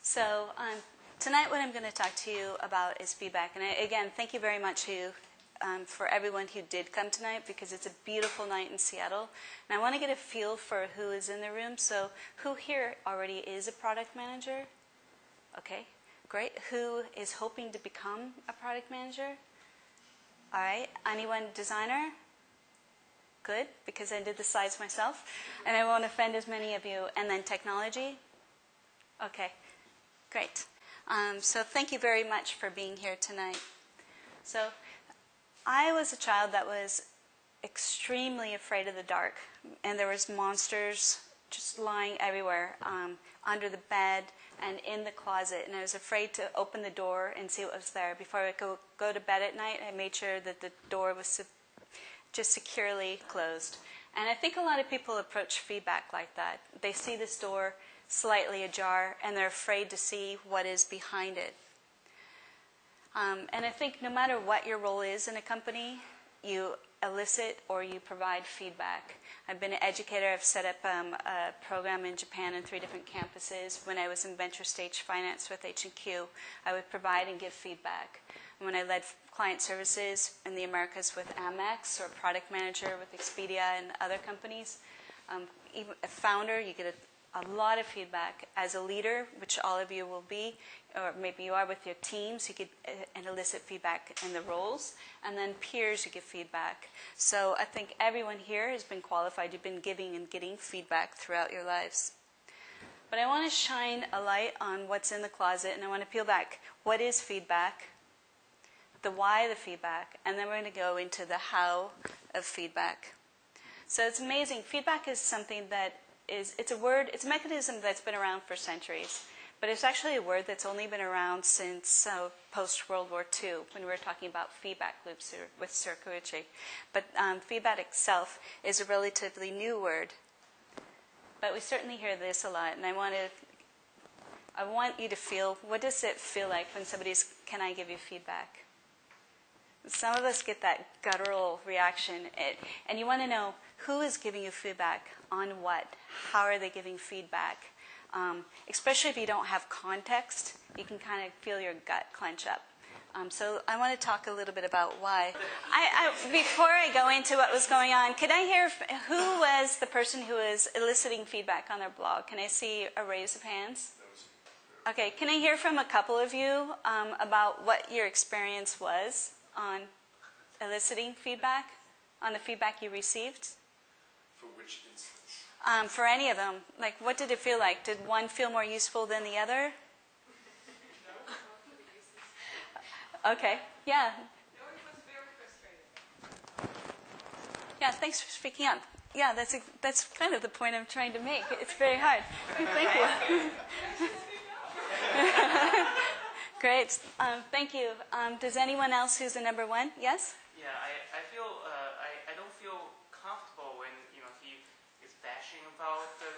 So tonight what I'm going to talk to you about is feedback. And again, thank you very much for everyone who did come tonight, because it's a beautiful night in Seattle. And I want to get a feel for who is in the room. So who here already is a product manager? Okay, great. Who is hoping to become a product manager? All right. Anyone designer? Good, because I did the slides myself. And I won't offend as many of you. And then technology? Okay, great. So thank you very much for being here tonight. So I was a child that was extremely afraid of the dark. And there was monsters just lying everywhere, under the bed and in the closet. And I was afraid to open the door and see what was there. Before I would go to bed at night, I made sure that the door was just securely closed. And I think a lot of people approach feedback like that. They see this door slightly ajar, and they're afraid to see what is behind it. And I think no matter what your role is in a company, you elicit or you provide feedback. I've been an educator. I've set up a program in Japan in 3 different campuses. When I was in venture stage finance with H&Q, I would provide and give feedback. And when I led client services in the Americas with Amex, or product manager with Expedia and other companies, even a founder, you get a lot of feedback. As a leader, which all of you will be, or maybe you are with your teams, you get and elicit feedback in the roles. And then peers, you give feedback. So I think everyone here has been qualified. You've been giving and getting feedback throughout your lives. But I want to shine a light on what's in the closet, and I want to peel back. What is feedback? The why of the feedback, and then we're going to go into the how of feedback. So it's amazing. Feedback is something that it's a word, it's a mechanism that's been around for centuries, but it's actually a word that's only been around since post-World War II, when we were talking about feedback loops with circuitry. But feedback itself is a relatively new word. But we certainly hear this a lot, and I want you to feel, what does it feel like when somebody's, can I give you feedback? Some of us get that guttural reaction, and you want to know who is giving you feedback on what, how are they giving feedback. Especially if you don't have context, you can kind of feel your gut clench up. So I want to talk a little bit about why. Before I go into what was going on, could I hear who was the person who was eliciting feedback on their blog? Can I see a raise of hands? Okay, can I hear from a couple of you about what your experience was on eliciting feedback, on the feedback you received? For which instance? For any of them. Like, what did it feel like? Did one feel more useful than the other? Okay, yeah. No, it was very frustrating. Yeah, thanks for speaking up. Yeah, that's kind of the point I'm trying to make. It's very hard. Thank you. Great. Thank you. Does anyone else who's a number one? Yes? Yeah, I feel I don't feel comfortable when he is bashing about the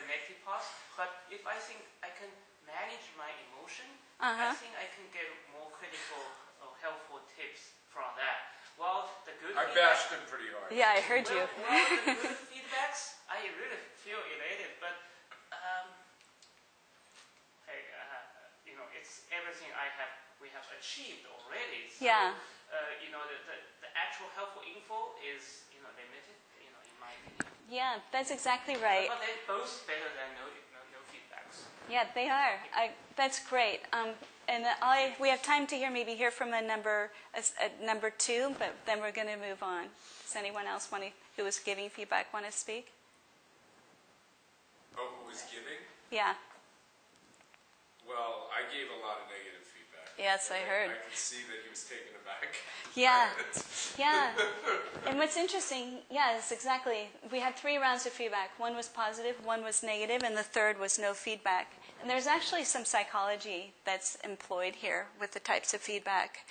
negative parts. But if I think I can manage my emotion, I think I can get more critical or helpful tips from that. Well, the good I bashed him pretty hard. Yeah, I heard you. Well, the good feedbacks, I really feel elated, but it's everything we have achieved already. So, yeah. The actual helpful info is limited. In my opinion. Yeah, that's exactly right. But they're both better than no feedbacks. Yeah, they are. That's great. And we have time to maybe hear from a number 2, but then we're going to move on. Does anyone else who was giving feedback want to speak? Oh, who was giving? Yeah. Well, I gave a lot of negative feedback. Yes, I heard. I could see that he was taken aback. Yeah, yeah. And what's interesting, yes, exactly. We had 3 rounds of feedback. 1 was positive, 1 was negative, and the 3rd was no feedback. And there's actually some psychology that's employed here with the types of feedback.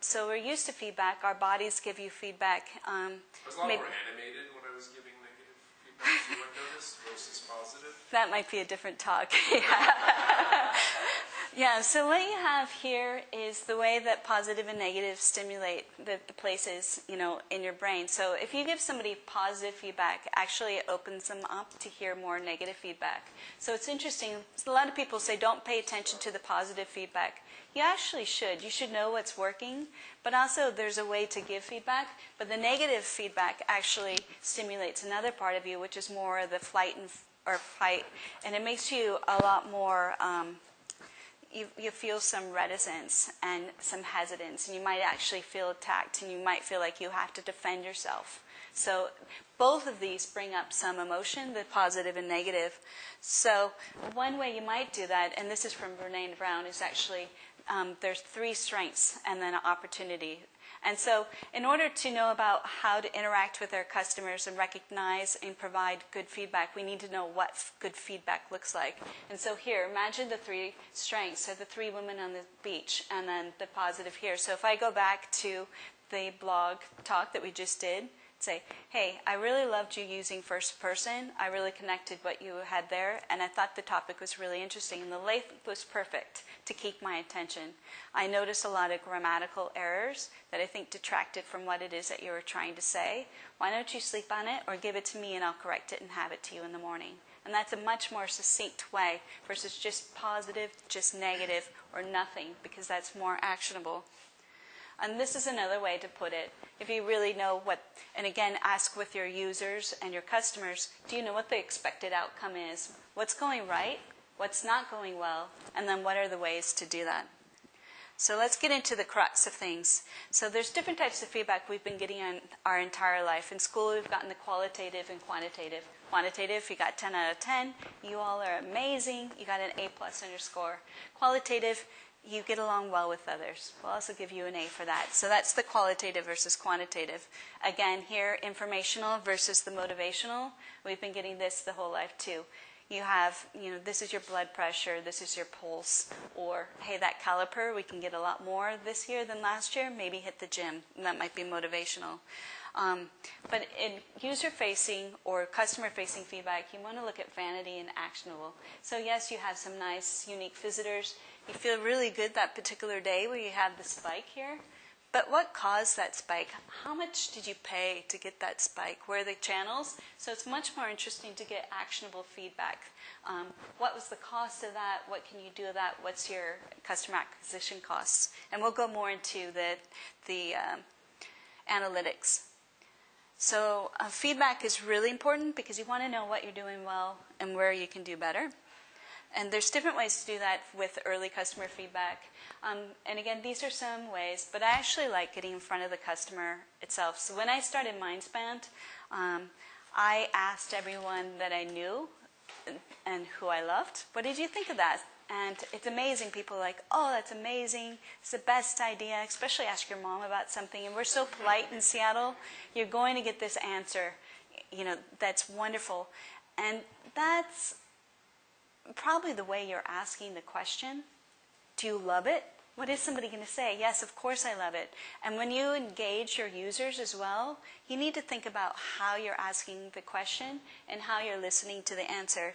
So we're used to feedback. Our bodies give you feedback. I was a lot more animated when I was giving negative feedback, you would notice, versus positive. That might be a different talk. Yeah, so what you have here is the way that positive and negative stimulate the places, in your brain. So if you give somebody positive feedback, actually it opens them up to hear more negative feedback. So it's interesting. A lot of people say don't pay attention to the positive feedback. You actually should. You should know what's working, but also there's a way to give feedback. But the negative feedback actually stimulates another part of you, which is more the fight, and it makes you a lot more... You feel some reticence and some hesitance, and you might actually feel attacked, and you might feel like you have to defend yourself. So both of these bring up some emotion, the positive and negative. So one way you might do that, and this is from Brené Brown, is actually there's 3 strengths and then an opportunity. And so in order to know about how to interact with our customers and recognize and provide good feedback, we need to know what good feedback looks like. And so here, imagine the 3 strengths. So the 3 women on the beach and then the positive here. So if I go back to the blog talk that we just did, say, hey, I really loved you using first person. I really connected what you had there, and I thought the topic was really interesting, and the length was perfect to keep my attention. I noticed a lot of grammatical errors that I think detracted from what it is that you were trying to say. Why don't you sleep on it or give it to me and I'll correct it and have it to you in the morning? And that's a much more succinct way versus just positive, just negative, or nothing, because that's more actionable. And this is another way to put it. If you really know what, and again, ask with your users and your customers, do you know what the expected outcome is? What's going right? What's not going well? And then what are the ways to do that? So let's get into the crux of things. So there's different types of feedback we've been getting in our entire life. In school, we've gotten the qualitative and quantitative. Quantitative, you got 10 out of 10. You all are amazing. You got an A+ on your score. Qualitative, you get along well with others. We'll also give you an A for that. So that's the qualitative versus quantitative. Again, here, informational versus the motivational. We've been getting this the whole life too. You have, this is your blood pressure, this is your pulse, or, hey, that caliper, we can get a lot more this year than last year, maybe hit the gym. And that might be motivational. But in user-facing or customer-facing feedback, you want to look at vanity and actionable. So yes, you have some nice, unique visitors. You feel really good that particular day where you have the spike here. But what caused that spike? How much did you pay to get that spike? Where are the channels? So it's much more interesting to get actionable feedback. What was the cost of that? What can you do with that? What's your customer acquisition costs? And we'll go more into the analytics. So feedback is really important because you want to know what you're doing well and where you can do better. And there's different ways to do that with early customer feedback. And again, these are some ways, but I actually like getting in front of the customer itself. So when I started Mindspan, I asked everyone that I knew and who I loved, what did you think of that? And it's amazing. People are like, oh, that's amazing. It's the best idea. Especially ask your mom about something. And we're so polite in Seattle. You're going to get this answer. That's wonderful. And that's probably the way you're asking the question. Do you love it? What is somebody going to say? Yes, of course I love it. And when you engage your users as well, you need to think about how you're asking the question and how you're listening to the answer.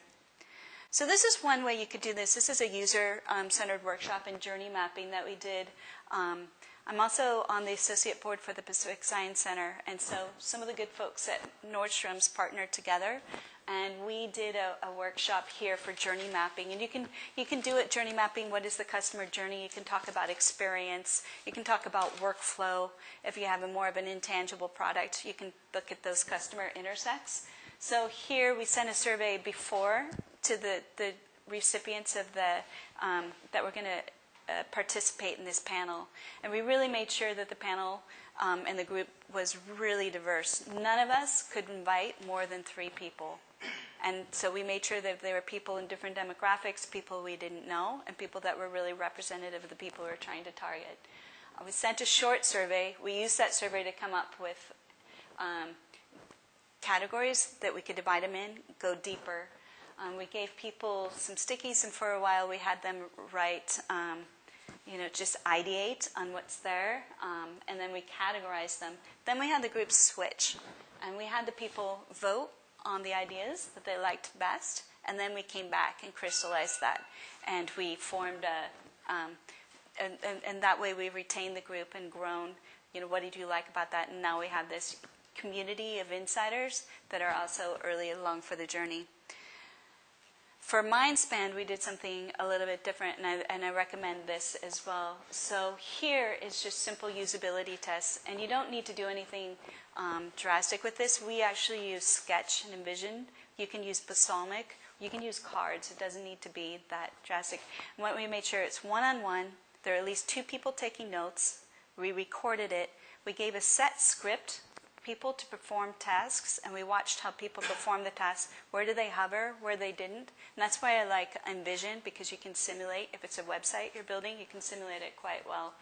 So this is one way you could do this. This is a user-centered workshop in journey mapping that we did. I'm also on the associate board for the Pacific Science Center, and so some of the good folks at Nordstrom's partnered together, and we did a workshop here for journey mapping. And you can do it, journey mapping, what is the customer journey? You can talk about experience. You can talk about workflow. If you have more of an intangible product, you can look at those customer intersects. So here we sent a survey before to the recipients of that were going to participate in this panel. And we really made sure that the panel and the group was really diverse. None of us could invite more than 3 people. And so we made sure that there were people in different demographics, people we didn't know, and people that were really representative of the people we were trying to target. We sent a short survey. We used that survey to come up with categories that we could divide them in, go deeper. We gave people some stickies, and for a while we had them write, just ideate on what's there, and then we categorized them. Then we had the groups switch, and we had the people vote on the ideas that they liked best, and then we came back and crystallized that, and we formed And that way we retained the group and grown. What did you like about that? And now we have this community of insiders that are also early along for the journey. For Mindspan, we did something a little bit different, and I recommend this as well. So here is just simple usability tests, and you don't need to do anything drastic with this. We actually use Sketch and Envision. You can use Balsamic. You can use cards. It doesn't need to be that drastic. And what we made sure it's one-on-one. There are at least 2 people taking notes. We recorded it. We gave a set script people to perform tasks, and we watched how people perform the tasks. Where do they hover, where they didn't. And that's why I like Envision, because you can simulate. If it's a website you're building, you can simulate it quite well.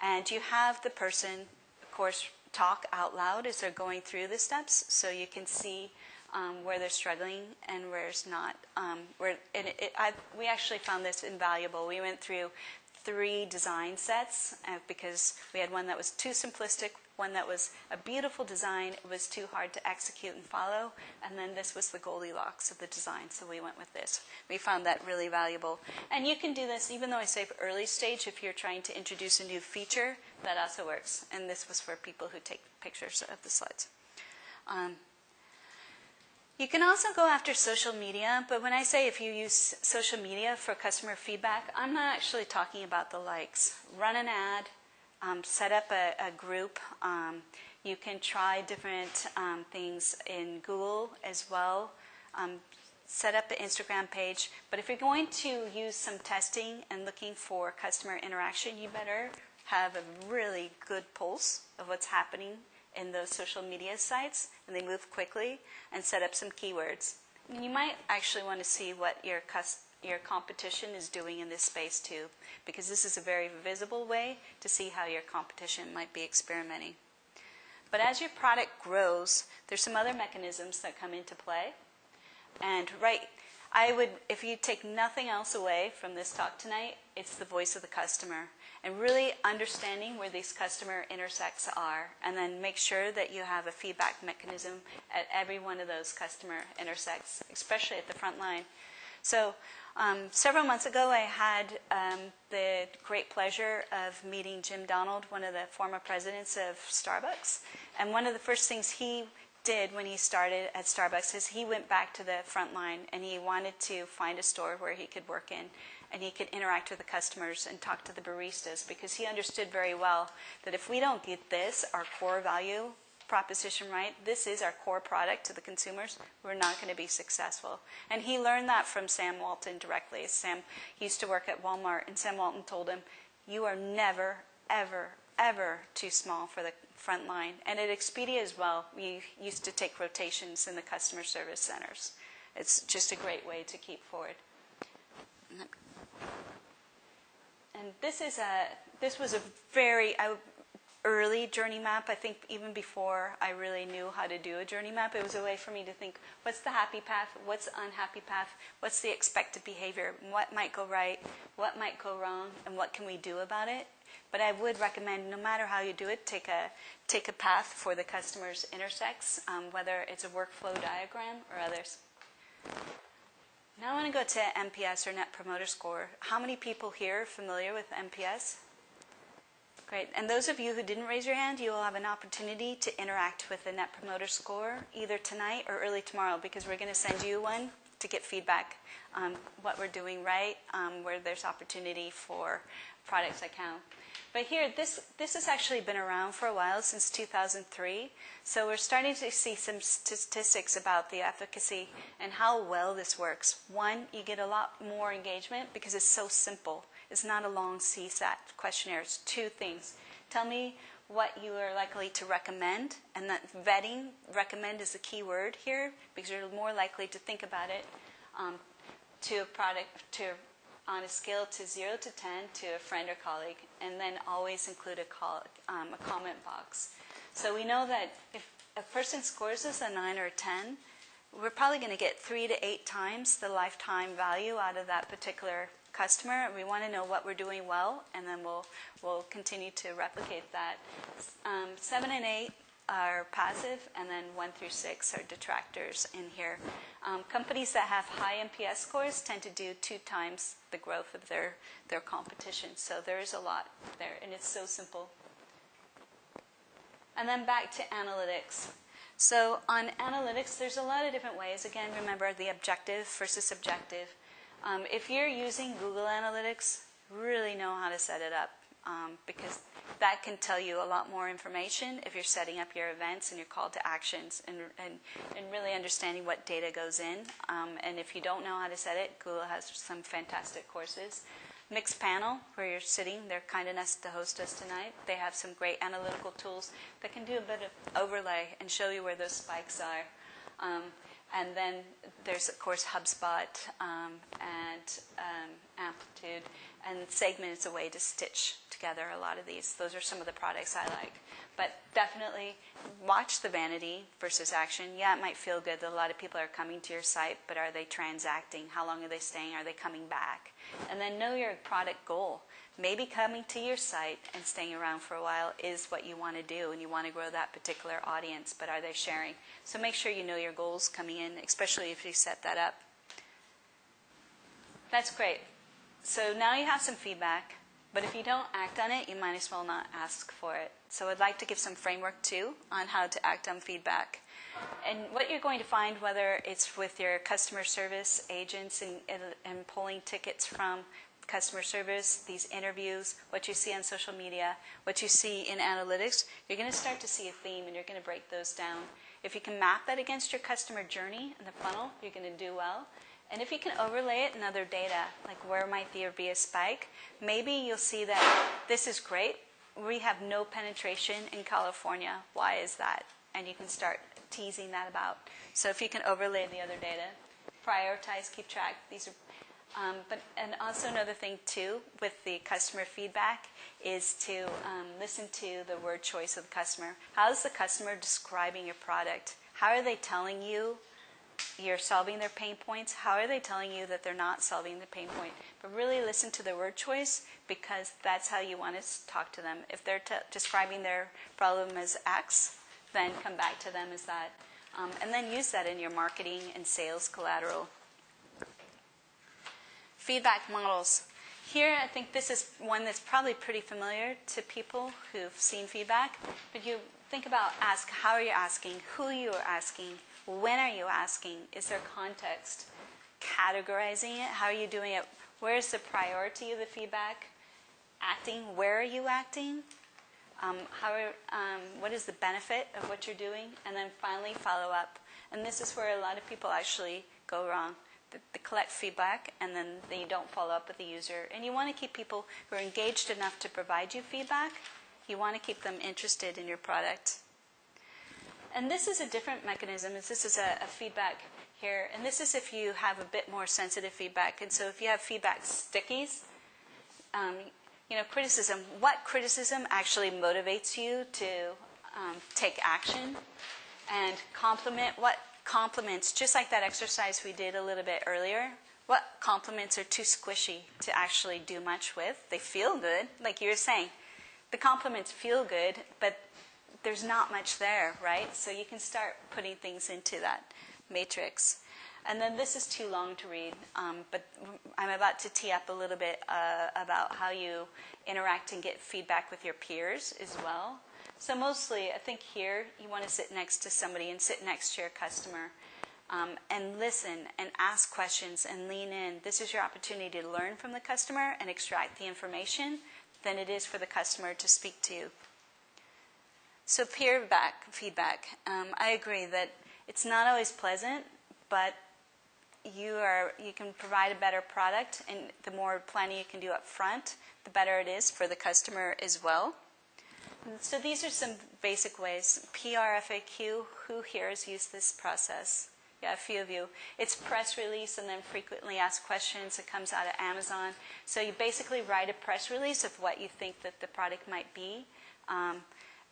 And you have the person, of course, talk out loud as they're going through the steps, so you can see where they're struggling and where it's not. We actually found this invaluable. We went through 3 design sets because we had one that was too simplistic, one that was a beautiful design, it was too hard to execute and follow, and then this was the Goldilocks of the design, so we went with this. We found that really valuable. And you can do this, even though I say early stage, if you're trying to introduce a new feature, that also works. And this was for people who take pictures of the slides. You can also go after social media, but when I say if you use social media for customer feedback, I'm not actually talking about the likes. Run an ad, set up a group. You can try different things in Google as well. Set up an Instagram page. But if you're going to use some testing and looking for customer interaction, you better have a really good pulse of what's happening in those social media sites, and they move quickly, and set up some keywords. And you might actually want to see what your competition is doing in this space too, because this is a very visible way to see how your competition might be experimenting. But as your product grows, there's some other mechanisms that come into play. And if you take nothing else away from this talk tonight, it's the voice of the customer. And really understanding where these customer intersects are, and then make sure that you have a feedback mechanism at every one of those customer intersects, especially at the front line. So several months ago, I had the great pleasure of meeting Jim Donald, one of the former presidents of Starbucks. And one of the first things he did when he started at Starbucks is he went back to the front line, and he wanted to find a store where he could work in, and he could interact with the customers and talk to the baristas, because he understood very well that if we don't get this, our core value proposition right, this is our core product to the consumers, we're not going to be successful. And he learned that from Sam Walton directly. Sam used to work at Walmart, and Sam Walton told him, you are never, ever, ever too small for the front line. And at Expedia as well, we used to take rotations in the customer service centers. It's just a great way to keep forward. And this was a very early journey map. I think even before I really knew how to do a journey map, it was a way for me to think, what's the happy path? What's the unhappy path? What's the expected behavior? What might go right? What might go wrong? And what can we do about it? But I would recommend, no matter how you do it, take a path for the customer's intersects, whether it's a workflow diagram or others. Now I want to go to NPS, or Net Promoter Score. How many people here are familiar with NPS? Great. And those of you who didn't raise your hand, you will have an opportunity to interact with the Net Promoter Score either tonight or early tomorrow, because we're going to send you one to get feedback on what we're doing right, where there's opportunity for products that count. But here, this has actually been around for a while, since 2003. So we're starting to see some statistics about the efficacy and how well this works. One, you get a lot more engagement because it's so simple. It's not a long CSAT questionnaire. It's 2 things. Tell me what you are likely to recommend, and that vetting, recommend is the key word here, because you're more likely to think about it to a product, on a scale to 0 to 10 to a friend or colleague, and then always include a comment box. So we know that if a person scores us a 9 or a 10, we're probably going to get 3 to 8 times the lifetime value out of that particular customer. We want to know what we're doing well, and then we'll continue to replicate that. 7 and 8 are passive, and then 1 through 6 are detractors in here. Companies that have high NPS scores tend to do 2 times the growth of their competition. So there is a lot there, and it's so simple. And then back to analytics. So on analytics, there's a lot of different ways. Again, remember the objective versus subjective. If you're using Google Analytics, really know how to set it up, because that can tell you a lot more information if you're setting up your events and your call to actions and really understanding what data goes in. And if you don't know how to set it, Google has some fantastic courses. Mixed Panel, where you're sitting, they're kind enough to host us tonight. They have some great analytical tools that can do a bit of overlay and show you where those spikes are. And then there's, of course, HubSpot and Amplitude. And Segment is a way to stitch together a lot of these. Those are some of the products I like. But definitely watch the vanity versus action. Yeah, it might feel good that a lot of people are coming to your site, but are they transacting? How long are they staying? Are they coming back? And then know your product goal. Maybe coming to your site and staying around for a while is what you want to do, and you want to grow that particular audience, but are they sharing? So make sure you know your goals coming in, especially if you set that up. That's great. So now you have some feedback, but if you don't act on it, you might as well not ask for it. So I'd like to give some framework too on how to act on feedback. And what you're going to find, whether it's with your customer service agents and pulling tickets from customer service, these interviews, what you see on social media, what you see in analytics, you're going to start to see a theme, and you're going to break those down. If you can map that against your customer journey and the funnel, you're going to do well. And if you can overlay it in other data, like where might there be a spike, maybe you'll see that this is great. We have no penetration in California. Why is that? And you can start teasing that about. So if you can overlay the other data, prioritize, keep track. These are, and also another thing too with the customer feedback is to listen to the word choice of the customer. How is the customer describing your product? How are they telling you you're solving their pain points? How are they telling you that they're not solving the pain point? But really listen to their word choice, because that's how you want to talk to them. If they're describing their problem as X, then come back to them as that. And then use that in your marketing and sales collateral. Feedback models. Here, I think this is one that's probably pretty familiar to people who've seen feedback. But you think about how are you asking, who you are asking, when are you asking, is there context, categorizing it, how are you doing it, where's the of the feedback, acting, where are you acting, what is the benefit of what you're doing, and then finally follow up. And this is where a lot of people actually go wrong. They collect feedback and then they don't follow up with the user. And you want to keep people who are engaged enough to provide you feedback. You want to keep them interested in your product. And this is a different mechanism. This is a feedback here. And this is if you have a bit more sensitive feedback. And so if you have feedback stickies, criticism, what criticism actually motivates you to take action? And compliment, what compliments, just like that exercise we did a little bit earlier, what compliments are too squishy to actually do much with? They feel good, like you were saying. The compliments feel good, but there's not much there, right? So you can start putting things into that matrix. And then this is too long to read, but I'm about to tee up a little bit about how you interact and get feedback with your peers as well. So mostly, I think here, you want to sit next to somebody and sit next to your customer and listen and ask questions and lean in. This is your opportunity to learn from the customer and extract the information than it is for the customer to speak to you. So peer feedback. I agree that it's not always pleasant, but you can provide a better product, and the more planning you can do up front, the better it is for the customer as well. So these are some basic ways. PRFAQ, who here has used this process? Yeah, a few of you. It's press release and then frequently asked questions. It comes out of Amazon. So you basically write a press release of what you think that the product might be.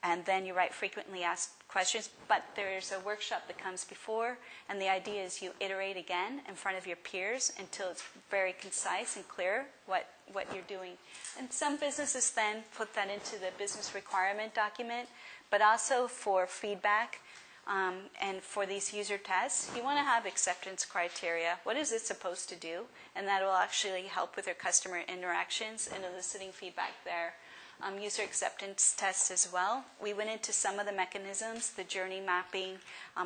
And then you write frequently asked questions. But there's a workshop that comes before. And the idea is you iterate again in front of your peers until it's very concise and clear what you're doing. And some businesses then put that into the business requirement document. But also for feedback, And for these user tests, you want to have acceptance criteria. What is it supposed to do? And that will actually help with your customer interactions and eliciting feedback there. User acceptance tests as well. We went into some of the mechanisms, the journey mapping,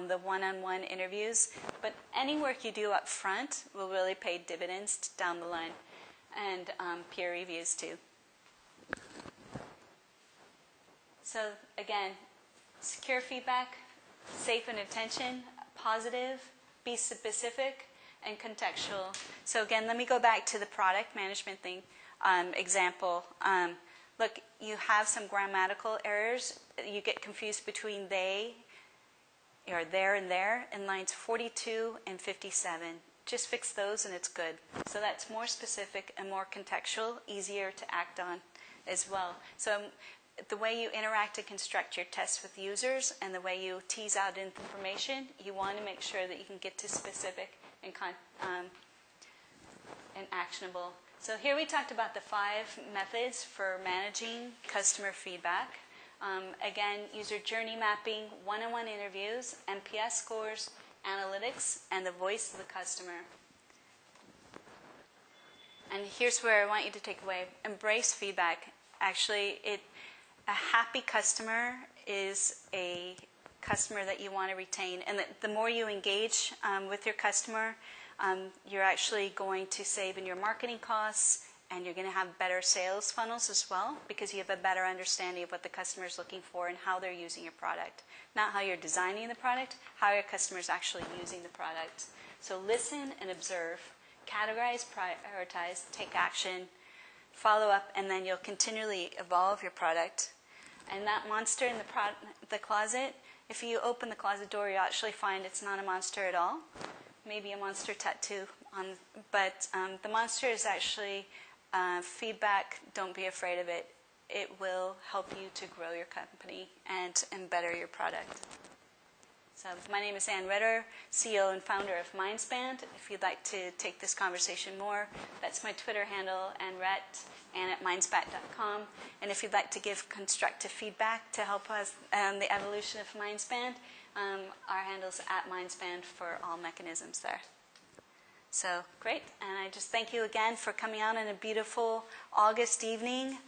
the one-on-one interviews, but any work you do up front will really pay dividends down the line, and peer reviews too. So again, secure feedback, safe and attention, positive, be specific, and contextual. So again, let me go back to the product management thing example. Look, you have some grammatical errors. You get confused between they, or there and there, in lines 42 and 57. Just fix those and it's good. So that's more specific and more contextual, easier to act on as well. So the way you interact and construct your tests with users and the way you tease out information, you want to make sure that you can get to specific and actionable. So here we talked about the 5 methods for managing customer feedback. Again, user journey mapping, one-on-one interviews, NPS scores, analytics, and the voice of the customer. And here's where I want you to take away. Embrace feedback. Actually, a happy customer is a customer that you want to retain. And the more you engage with your customer, you're actually going to save in your marketing costs, and you're going to have better sales funnels as well, because you have a better understanding of what the customer is looking for and how they're using your product. Not how you're designing the product, how your customer is actually using the product. So listen and observe, categorize, prioritize, take action, follow up, and then you'll continually evolve your product. And that monster in the closet, if you open the closet door, you'll actually find it's not a monster at all. Maybe a monster tattoo but the monster is actually feedback. Don't be afraid of it. It will help you to grow your company and better your product. So my name is Anne Retterer, CEO and founder of Mindspan. If you'd like to take this conversation more, that's my Twitter handle, ann@mindspan.com. And if you'd like to give constructive feedback to help us the evolution of Mindspan, our handle's @Mindspan for all mechanisms there. So great, and I just thank you again for coming out on a beautiful August evening.